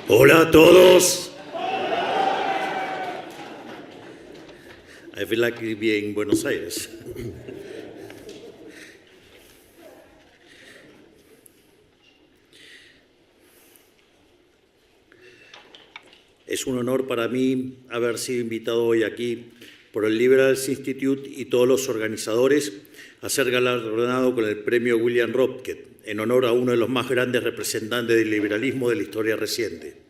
Hola a todos. I feel like being in Buenos Aires. Es un honor para mí haber sido invitado hoy aquí por el Liberals Institute y todos los organizadores a ser galardonado con el premio William Ropke, en honor a uno de los más grandes representantes del liberalismo de la historia reciente.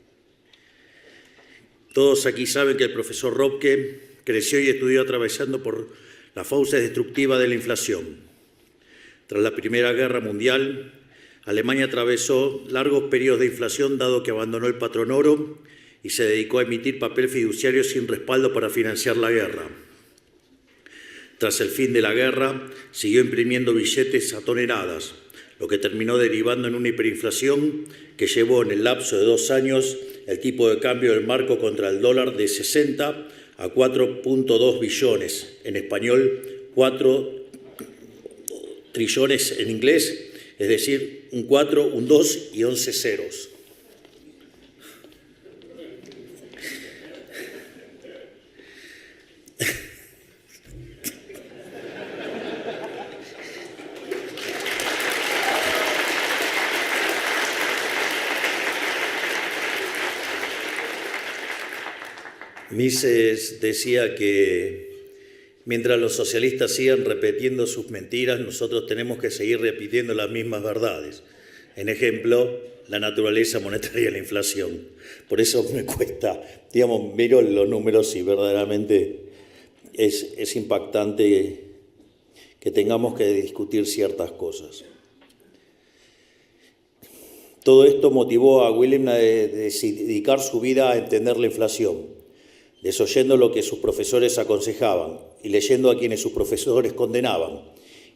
Todos aquí saben que el profesor Ropke creció y estudió atravesando por las fauces destructivas de la inflación. Tras la Primera Guerra Mundial, Alemania atravesó largos periodos de inflación dado que abandonó el patrón oro y se dedicó a emitir papel fiduciario sin respaldo para financiar la guerra. Tras el fin de la guerra, siguió imprimiendo billetes a toneladas, lo que terminó derivando en una hiperinflación que llevó en el lapso de 2 años el tipo de cambio del marco contra el dólar de 60 a 4.2 billones, en español 4 trillones en inglés, es decir, un 4, un 2 y 11 ceros. Mises decía que mientras los socialistas sigan repitiendo sus mentiras, nosotros tenemos que seguir repitiendo las mismas verdades. En ejemplo, la naturaleza monetaria de la inflación. Por eso me cuesta, miro los números y verdaderamente es impactante que tengamos que discutir ciertas cosas. Todo esto motivó a William a dedicar su vida a entender la inflación, desoyendo lo que sus profesores aconsejaban y leyendo a quienes sus profesores condenaban,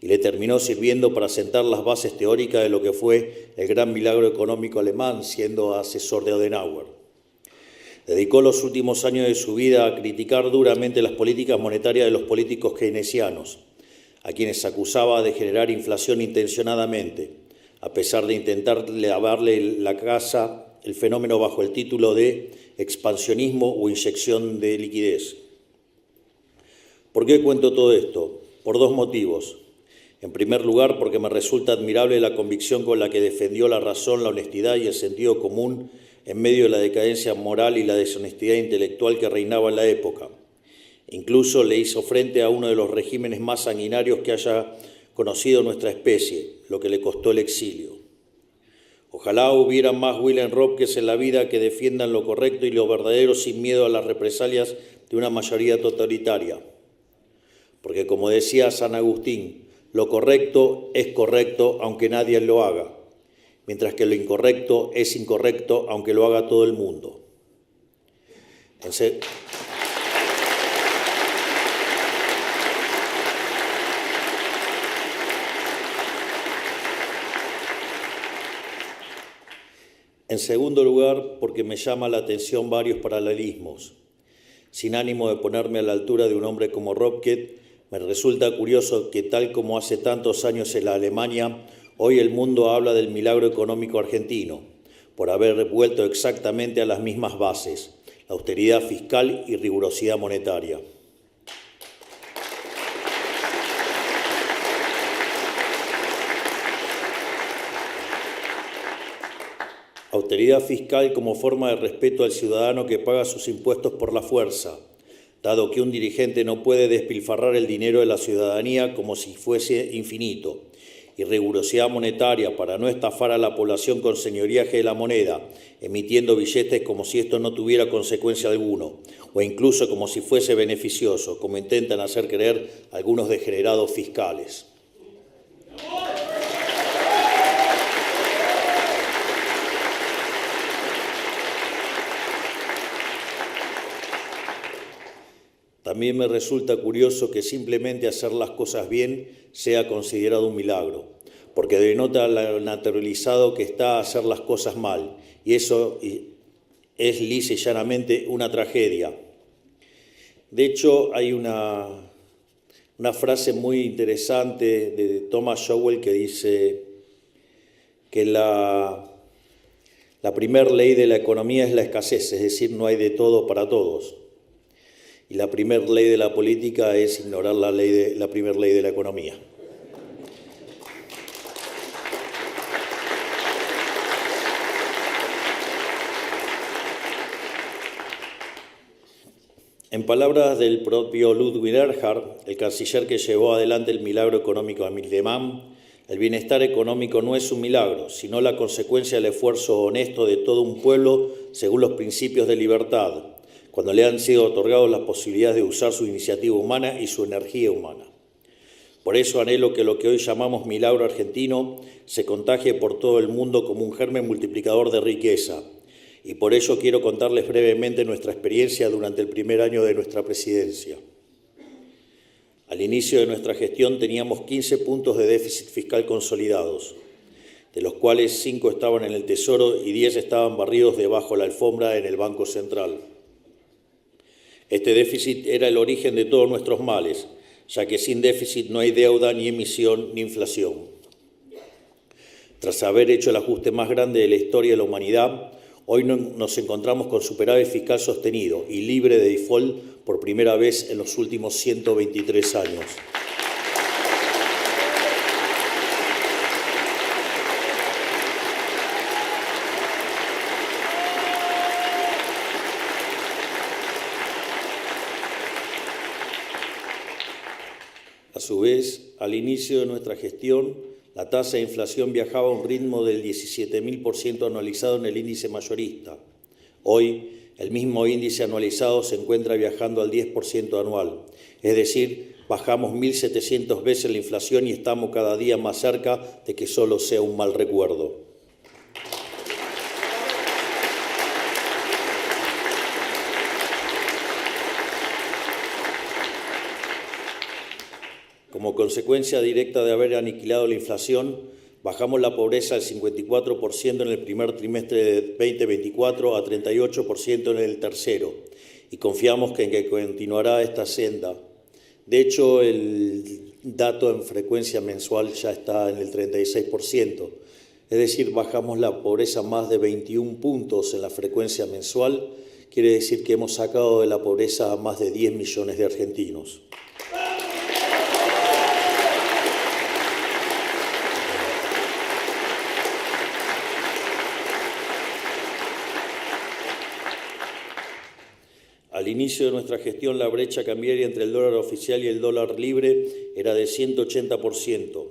y le terminó sirviendo para sentar las bases teóricas de lo que fue el gran milagro económico alemán, siendo asesor de Adenauer. Dedicó los últimos años de su vida a criticar duramente las políticas monetarias de los políticos keynesianos, a quienes acusaba de generar inflación intencionadamente, a pesar de intentar lavarle la casa el fenómeno bajo el título de expansionismo o inyección de liquidez. ¿Por qué cuento todo esto? Por 2 motivos. En primer lugar, porque me resulta admirable la convicción con la que defendió la razón, la honestidad y el sentido común en medio de la decadencia moral y la deshonestidad intelectual que reinaba en la época. Incluso le hizo frente a uno de los regímenes más sanguinarios que haya conocido nuestra especie, lo que le costó el exilio. Ojalá hubiera más William Ropkes en la vida que defiendan lo correcto y lo verdadero sin miedo a las represalias de una mayoría totalitaria. Porque, como decía San Agustín, lo correcto es correcto aunque nadie lo haga, mientras que lo incorrecto es incorrecto aunque lo haga todo el mundo. En segundo lugar, porque me llama la atención varios paralelismos. Sin ánimo de ponerme a la altura de un hombre como Ropke, me resulta curioso que, tal como hace tantos años en la Alemania, hoy el mundo habla del milagro económico argentino, por haber vuelto exactamente a las mismas bases, la austeridad fiscal y rigurosidad monetaria. Austeridad fiscal como forma de respeto al ciudadano que paga sus impuestos por la fuerza, dado que un dirigente no puede despilfarrar el dinero de la ciudadanía como si fuese infinito, y rigurosidad monetaria para no estafar a la población con señoriaje de la moneda, emitiendo billetes como si esto no tuviera consecuencia alguno, o incluso como si fuese beneficioso, como intentan hacer creer algunos degenerados fiscales. También me resulta curioso que simplemente hacer las cosas bien sea considerado un milagro, porque denota lo naturalizado que está hacer las cosas mal, y eso es lisa y llanamente una tragedia. De hecho, hay una frase muy interesante de Thomas Sowell que dice que la La primera ley de la economía es la escasez, es decir, no hay de todo para todos. Y la primera ley de la política es ignorar la primera ley de la economía. En palabras del propio Ludwig Erhard, el canciller que llevó adelante el milagro económico alemán, el bienestar económico no es un milagro, sino la consecuencia del esfuerzo honesto de todo un pueblo según los principios de libertad, cuando le han sido otorgadas las posibilidades de usar su iniciativa humana y su energía humana. Por eso anhelo que lo que hoy llamamos milagro argentino se contagie por todo el mundo como un germen multiplicador de riqueza. Y por ello quiero contarles brevemente nuestra experiencia durante el primer año de nuestra presidencia. Al inicio de nuestra gestión teníamos 15 puntos de déficit fiscal consolidados, de los cuales 5 estaban en el Tesoro y 10 estaban barridos debajo de la alfombra en el Banco Central. Este déficit era el origen de todos nuestros males, ya que sin déficit no hay deuda, ni emisión, ni inflación. Tras haber hecho el ajuste más grande de la historia de la humanidad, hoy nos encontramos con superávit fiscal sostenido y libre de default por primera vez en los últimos 123 años. A su vez, al inicio de nuestra gestión, la tasa de inflación viajaba a un ritmo del 17.000% anualizado en el índice mayorista. Hoy, el mismo índice anualizado se encuentra viajando al 10% anual. Es decir, bajamos 1.700 veces la inflación y estamos cada día más cerca de que solo sea un mal recuerdo. Como consecuencia directa de haber aniquilado la inflación, bajamos la pobreza al 54% en el primer trimestre de 2024 a 38% en el tercero y confiamos en que continuará esta senda. De hecho, el dato en frecuencia mensual ya está en el 36%, es decir, bajamos la pobreza más de 21 puntos en la frecuencia mensual, quiere decir que hemos sacado de la pobreza a más de 10 millones de argentinos. Al inicio de nuestra gestión, la brecha cambiaria entre el dólar oficial y el dólar libre era de 180%.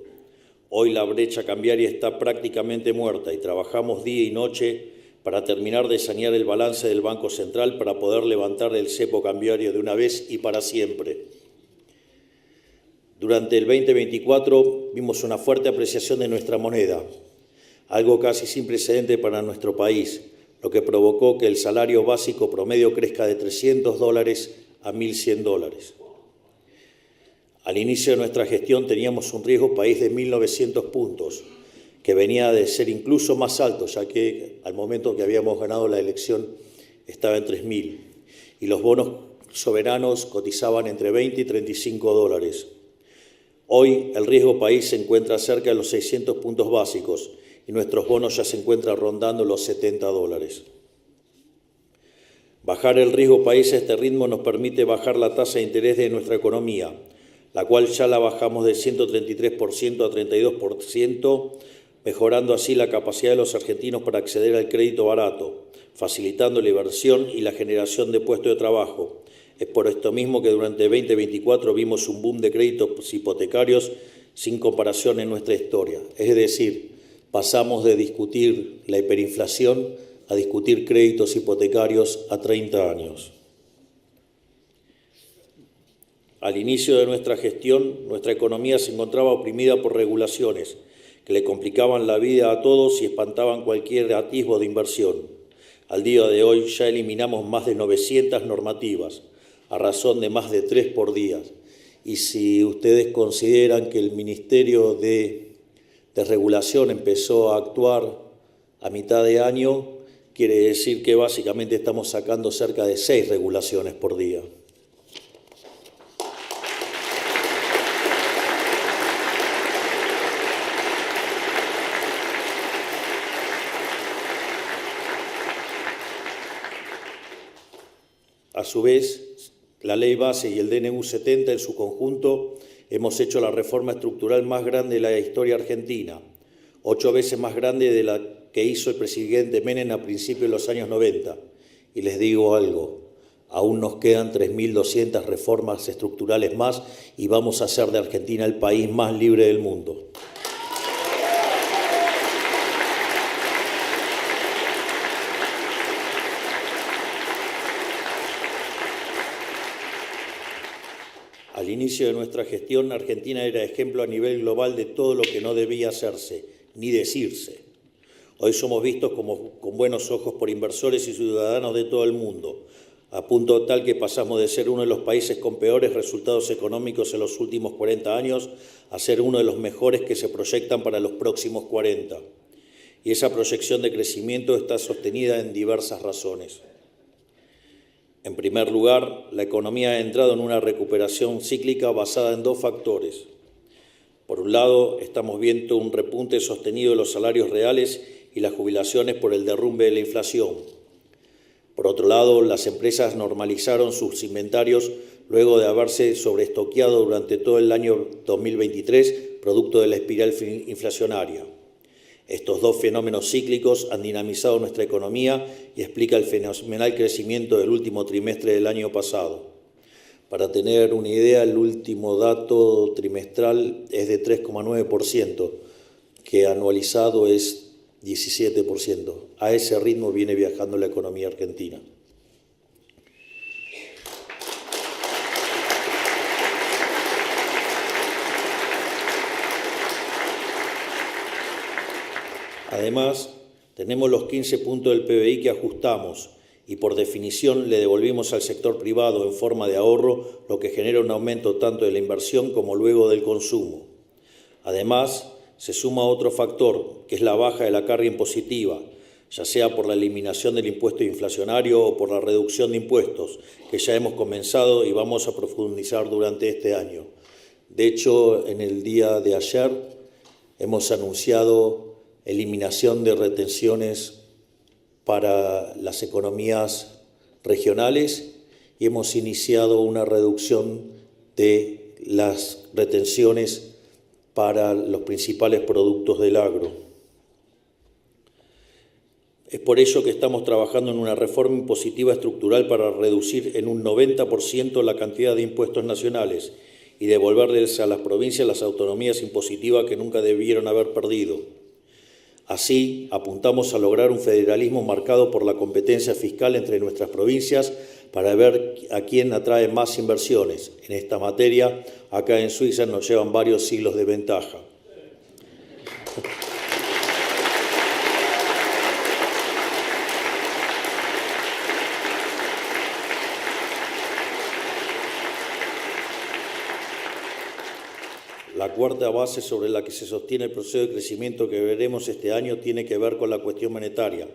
Hoy la brecha cambiaria está prácticamente muerta y trabajamos día y noche para terminar de sanear el balance del Banco Central para poder levantar el cepo cambiario de una vez y para siempre. Durante el 2024 vimos una fuerte apreciación de nuestra moneda, algo casi sin precedente para nuestro país, lo que provocó que el salario básico promedio crezca de $300 a $1.100. Al inicio de nuestra gestión teníamos un riesgo país de 1.900 puntos, que venía de ser incluso más alto, ya que al momento que habíamos ganado la elección estaba en 3.000, y los bonos soberanos cotizaban entre 20 y $35. Hoy el riesgo país se encuentra cerca de los 600 puntos básicos, y nuestros bonos ya se encuentran rondando los $70. Bajar el riesgo país a este ritmo nos permite bajar la tasa de interés de nuestra economía, la cual ya la bajamos de 133% a 32%, mejorando así la capacidad de los argentinos para acceder al crédito barato, facilitando la inversión y la generación de puestos de trabajo. Es por esto mismo que durante 2024 vimos un boom de créditos hipotecarios sin comparación en nuestra historia. Es decir, pasamos de discutir la hiperinflación a discutir créditos hipotecarios a 30 años. Al inicio de nuestra gestión, nuestra economía se encontraba oprimida por regulaciones que le complicaban la vida a todos y espantaban cualquier atisbo de inversión. Al día de hoy ya eliminamos más de 900 normativas, a razón de más de 3 por día. Y si ustedes consideran que el Ministerio de Regulación empezó a actuar a mitad de año, quiere decir que básicamente estamos sacando cerca de 6 regulaciones por día. A su vez, la Ley Base y el DNU 70 en su conjunto hemos hecho la reforma estructural más grande de la historia argentina, 8 veces más grande de la que hizo el presidente Menem a principios de los años 90. Y les digo algo, aún nos quedan 3.200 reformas estructurales más y vamos a hacer de Argentina el país más libre del mundo. Al inicio de nuestra gestión, Argentina era ejemplo a nivel global de todo lo que no debía hacerse, ni decirse. Hoy somos vistos con buenos ojos por inversores y ciudadanos de todo el mundo, a punto tal que pasamos de ser uno de los países con peores resultados económicos en los últimos 40 años a ser uno de los mejores que se proyectan para los próximos 40. Y esa proyección de crecimiento está sostenida en diversas razones. En primer lugar, la economía ha entrado en una recuperación cíclica basada en 2 factores. Por un lado, estamos viendo un repunte sostenido de los salarios reales y las jubilaciones por el derrumbe de la inflación. Por otro lado, las empresas normalizaron sus inventarios luego de haberse sobreestoqueado durante todo el año 2023, producto de la espiral inflacionaria. Estos 2 fenómenos cíclicos han dinamizado nuestra economía y explica el fenomenal crecimiento del último trimestre del año pasado. Para tener una idea, el último dato trimestral es de 3,9%, que anualizado es 17%. A ese ritmo viene viajando la economía argentina. Además, tenemos los 15 puntos del PBI que ajustamos y por definición le devolvimos al sector privado en forma de ahorro, lo que genera un aumento tanto de la inversión como luego del consumo. Además, se suma otro factor, que es la baja de la carga impositiva, ya sea por la eliminación del impuesto inflacionario o por la reducción de impuestos, que ya hemos comenzado y vamos a profundizar durante este año. De hecho, en el día de ayer hemos anunciado eliminación de retenciones para las economías regionales y hemos iniciado una reducción de las retenciones para los principales productos del agro. Es por ello que estamos trabajando en una reforma impositiva estructural para reducir en un 90% la cantidad de impuestos nacionales y devolverles a las provincias las autonomías impositivas que nunca debieron haber perdido. Así, apuntamos a lograr un federalismo marcado por la competencia fiscal entre nuestras provincias para ver a quién atrae más inversiones. En esta materia, acá en Suiza nos llevan varios siglos de ventaja. La cuarta base sobre la que se sostiene el proceso de crecimiento que veremos este año tiene que ver con la cuestión monetaria.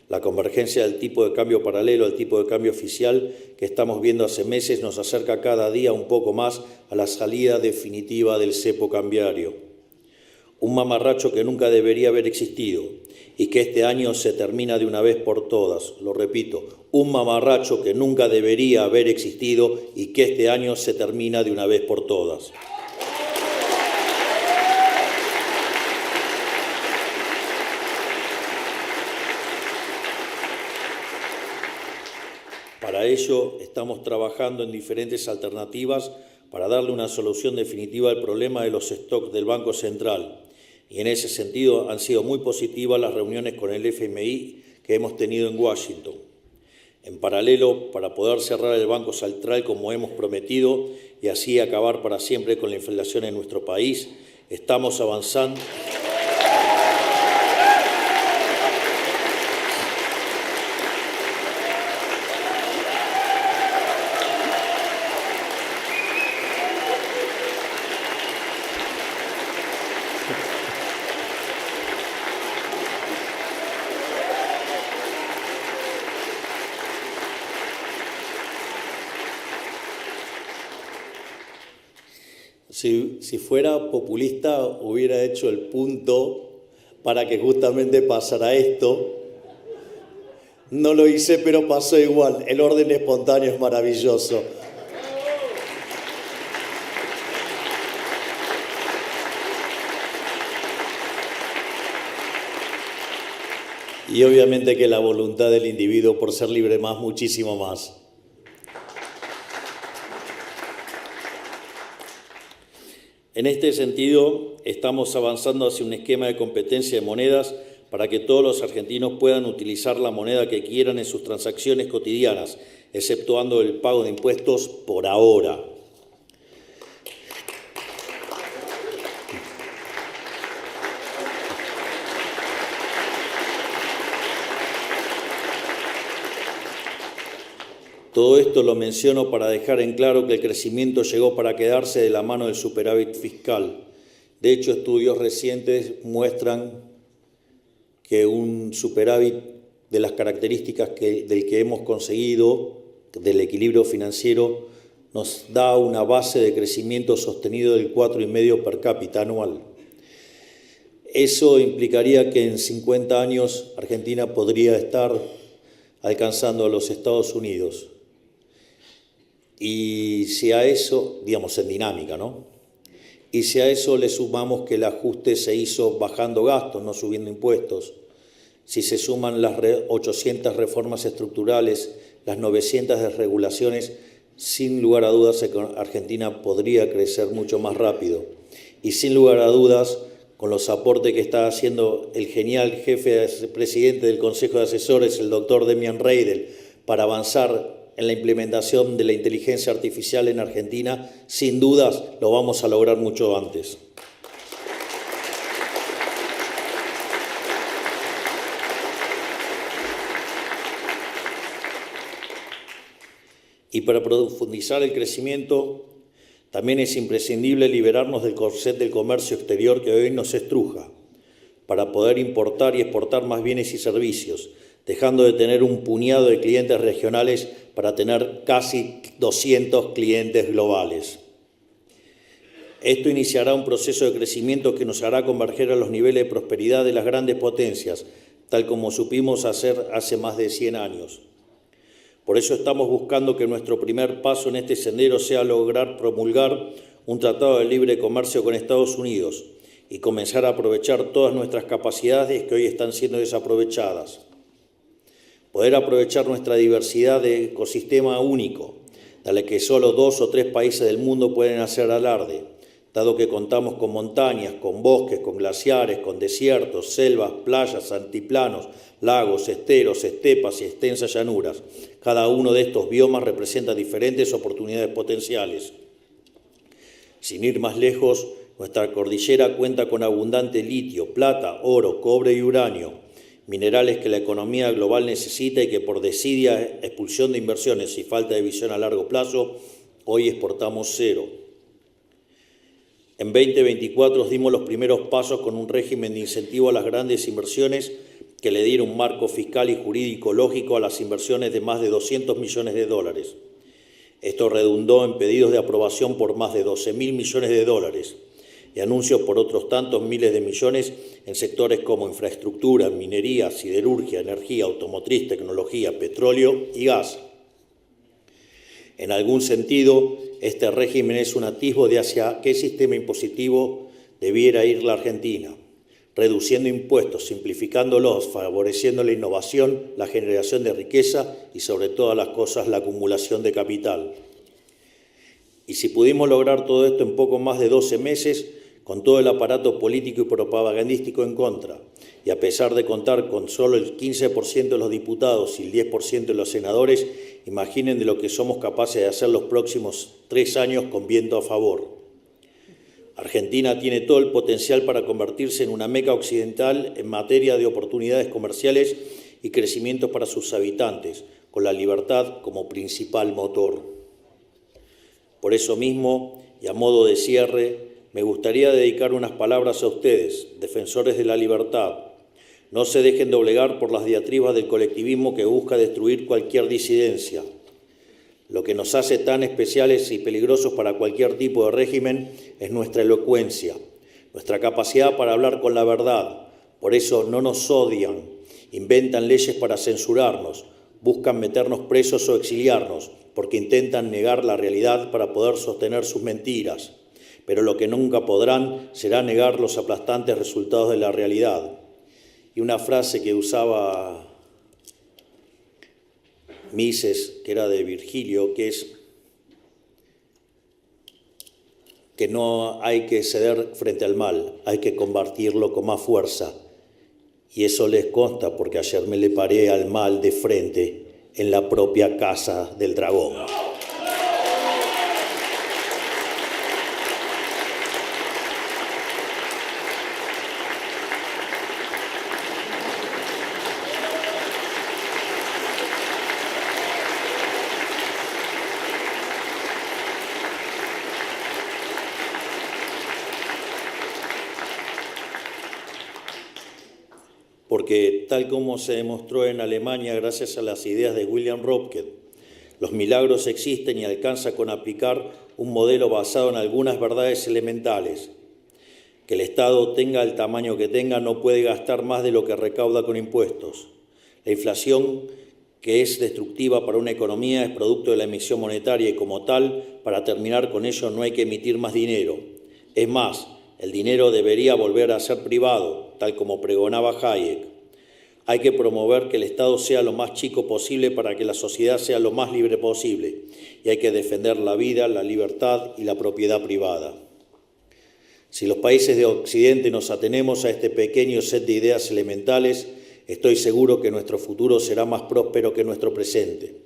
La convergencia del tipo de cambio paralelo al tipo de cambio oficial que estamos viendo hace meses nos acerca cada día un poco más a la salida definitiva del cepo cambiario. Un mamarracho que nunca debería haber existido y que este año se termina de una vez por todas. Lo repito, un mamarracho que nunca debería haber existido y que este año se termina de una vez por todas. Para ello, estamos trabajando en diferentes alternativas para darle una solución definitiva al problema de los stocks del Banco Central. Y en ese sentido han sido muy positivas las reuniones con el FMI que hemos tenido en Washington. En paralelo, para poder cerrar el Banco Central como hemos prometido y así acabar para siempre con la inflación en nuestro país, estamos avanzando. Si fuera populista, hubiera hecho el punto para que justamente pasara esto, No lo hice, pero pasó igual. El orden espontáneo es maravilloso. Y obviamente que la voluntad del individuo por ser libre más, muchísimo más. En este sentido, estamos avanzando hacia un esquema de competencia de monedas para que todos los argentinos puedan utilizar la moneda que quieran en sus transacciones cotidianas, exceptuando el pago de impuestos por ahora. Todo esto lo menciono para dejar en claro que el crecimiento llegó para quedarse de la mano del superávit fiscal. De hecho, estudios recientes muestran que un superávit de las características del que hemos conseguido, del equilibrio financiero, nos da una base de crecimiento sostenido del 4,5% per cápita anual. Eso implicaría que en 50 años Argentina podría estar alcanzando a los Estados Unidos. Y si a eso, digamos en dinámica, ¿no? Y si a eso le sumamos que el ajuste se hizo bajando gastos, no subiendo impuestos, si se suman las 800 reformas estructurales, las 900 desregulaciones, sin lugar a dudas Argentina podría crecer mucho más rápido. Y sin lugar a dudas, con los aportes que está haciendo el genial presidente del Consejo de Asesores, el doctor Demian Reidel, para avanzar en la implementación de la inteligencia artificial en Argentina, sin dudas lo vamos a lograr mucho antes. Y para profundizar el crecimiento, también es imprescindible liberarnos del corset del comercio exterior que hoy nos estruja, para poder importar y exportar más bienes y servicios, dejando de tener un puñado de clientes regionales para tener casi 200 clientes globales. Esto iniciará un proceso de crecimiento que nos hará converger a los niveles de prosperidad de las grandes potencias, tal como supimos hacer hace más de 100 años. Por eso estamos buscando que nuestro primer paso en este sendero sea lograr promulgar un tratado de libre comercio con Estados Unidos y comenzar a aprovechar todas nuestras capacidades que hoy están siendo desaprovechadas. Poder aprovechar nuestra diversidad de ecosistema único, de la que solo 2 o 3 países del mundo pueden hacer alarde, dado que contamos con montañas, con bosques, con glaciares, con desiertos, selvas, playas, altiplanos, lagos, esteros, estepas y extensas llanuras. Cada uno de estos biomas representa diferentes oportunidades potenciales. Sin ir más lejos, nuestra cordillera cuenta con abundante litio, plata, oro, cobre y uranio, minerales que la economía global necesita y que por desidia, expulsión de inversiones y falta de visión a largo plazo, hoy exportamos cero. En 2024 dimos los primeros pasos con un régimen de incentivo a las grandes inversiones que le diera un marco fiscal y jurídico lógico a las inversiones de más de 200 millones de dólares. Esto redundó en pedidos de aprobación por más de 12.000 millones de dólares y anuncios por otros tantos miles de millones en sectores como infraestructura, minería, siderurgia, energía, automotriz, tecnología, petróleo y gas. En algún sentido, este régimen es un atisbo de hacia qué sistema impositivo debiera ir la Argentina, reduciendo impuestos, simplificándolos, favoreciendo la innovación, la generación de riqueza y, sobre todas las cosas, la acumulación de capital. Y si pudimos lograr todo esto en poco más de 12 meses, con todo el aparato político y propagandístico en contra, y a pesar de contar con solo el 15% de los diputados y el 10% de los senadores, imaginen de lo que somos capaces de hacer los próximos 3 años con viento a favor. Argentina tiene todo el potencial para convertirse en una meca occidental en materia de oportunidades comerciales y crecimiento para sus habitantes, con la libertad como principal motor. Por eso mismo, y a modo de cierre, me gustaría dedicar unas palabras a ustedes, defensores de la libertad. No se dejen doblegar por las diatribas del colectivismo que busca destruir cualquier disidencia. Lo que nos hace tan especiales y peligrosos para cualquier tipo de régimen es nuestra elocuencia, nuestra capacidad para hablar con la verdad. Por eso no nos odian Inventan leyes para censurarnos, buscan meternos presos o exiliarnos, porque intentan negar la realidad para poder sostener sus mentiras. Pero lo que nunca podrán será negar los aplastantes resultados de la realidad. Y una frase que usaba Mises, que era de Virgilio, que es que no hay que ceder frente al mal, hay que combatirlo con más fuerza. Y eso les consta porque ayer me le paré al mal de frente en la propia casa del dragón. Porque tal como se demostró en Alemania gracias a las ideas de William Röpke, los milagros existen y alcanza con aplicar un modelo basado en algunas verdades elementales. Que el Estado tenga el tamaño que tenga no puede gastar más de lo que recauda con impuestos. La inflación, que es destructiva para una economía, es producto de la emisión monetaria y como tal, para terminar con ello no hay que emitir más dinero. Es más, el dinero debería volver a ser privado, tal como pregonaba Hayek. Hay que promover que el Estado sea lo más chico posible para que la sociedad sea lo más libre posible. Y hay que defender la vida, la libertad y la propiedad privada. Si los países de Occidente nos atenemos a este pequeño set de ideas elementales, estoy seguro que nuestro futuro será más próspero que nuestro presente.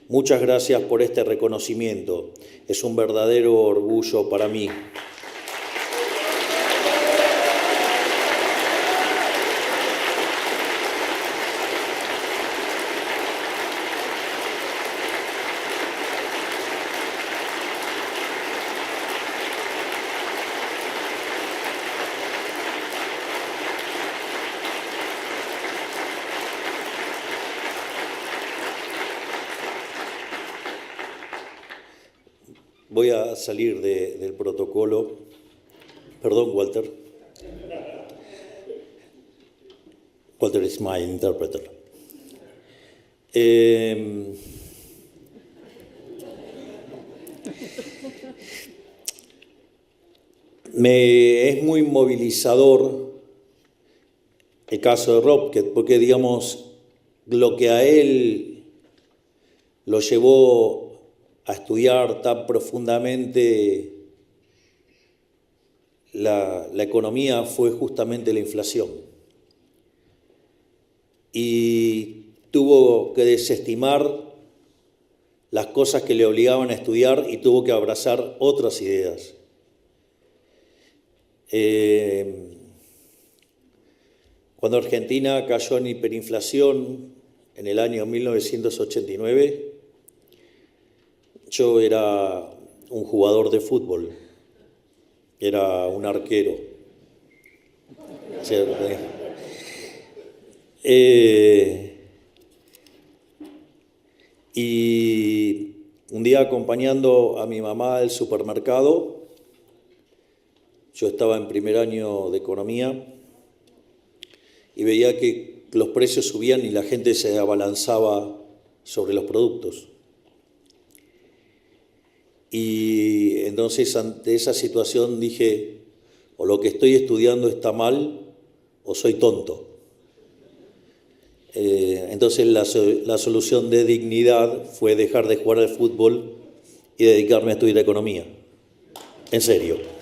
Muchas gracias por este reconocimiento. Es un verdadero orgullo para mí. Voy a salir del protocolo. Perdón, Walter. Walter is my interpreter. Me es muy movilizador el caso de Röpke, porque, digamos, lo que a él lo llevó a estudiar tan profundamente la economía fue justamente la inflación. Y tuvo que desestimar las cosas que le obligaban a estudiar y tuvo que abrazar otras ideas. Cuando Argentina cayó en hiperinflación en el año 1989, yo era un jugador de fútbol, era un arquero. Y un día acompañando a mi mamá al supermercado, yo estaba en primer año de economía y veía que los precios subían y la gente se abalanzaba sobre los productos. Y entonces ante esa situación dije, o lo que estoy estudiando está mal o soy tonto. Entonces la solución de dignidad fue dejar de jugar al fútbol y dedicarme a estudiar economía. En serio.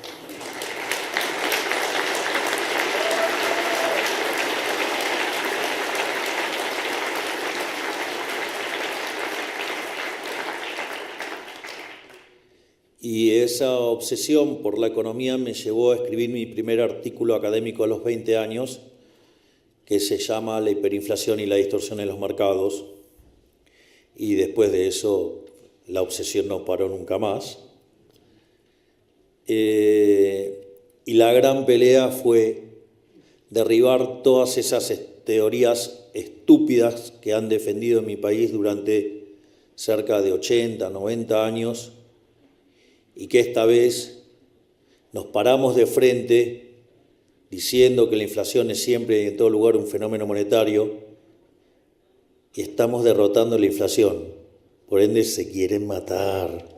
Y esa obsesión por la economía me llevó a escribir mi primer artículo académico a los 20 años, que se llama La hiperinflación y la distorsión en los mercados. Y después de eso, la obsesión no paró nunca más. Y la gran pelea fue derribar todas esas teorías estúpidas que han defendido en mi país durante cerca de 80, 90 años, y que esta vez nos paramos de frente diciendo que la inflación es siempre y en todo lugar un fenómeno monetario, y estamos derrotando la inflación. Por ende, se quieren matar.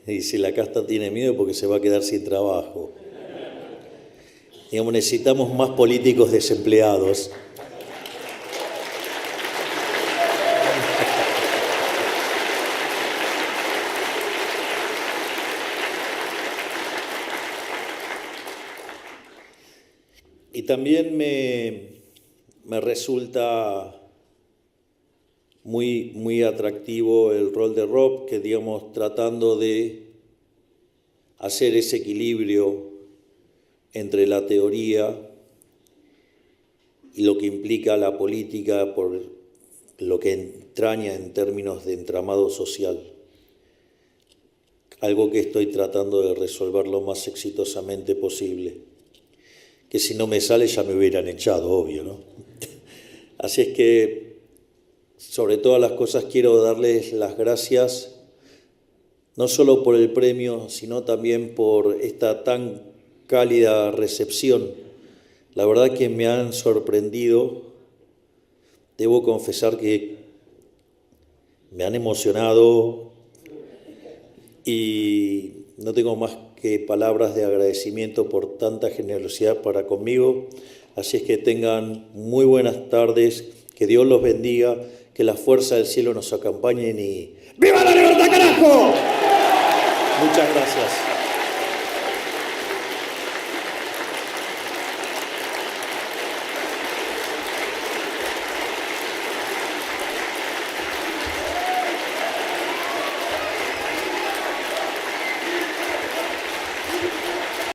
Y si la casta tiene miedo porque se va a quedar sin trabajo. Digamos, necesitamos más políticos desempleados. Y también me resulta muy atractivo el rol de Rob, que digamos tratando de hacer ese equilibrio entre la teoría y lo que implica la política por lo que entraña en términos de entramado social. Algo que estoy tratando de resolver lo más exitosamente posible. Que si no me sale ya me hubieran echado, obvio, ¿no? Así es que, sobre todas las cosas, quiero darles las gracias, no solo por el premio, sino también por esta tan cálida recepción. La verdad que me han sorprendido. Debo confesar que me han emocionado y no tengo más que palabras de agradecimiento por tanta generosidad para conmigo. Así es que tengan muy buenas tardes, que Dios los bendiga, que la fuerza del cielo nos acompañen y ¡viva la libertad, carajo! Muchas gracias.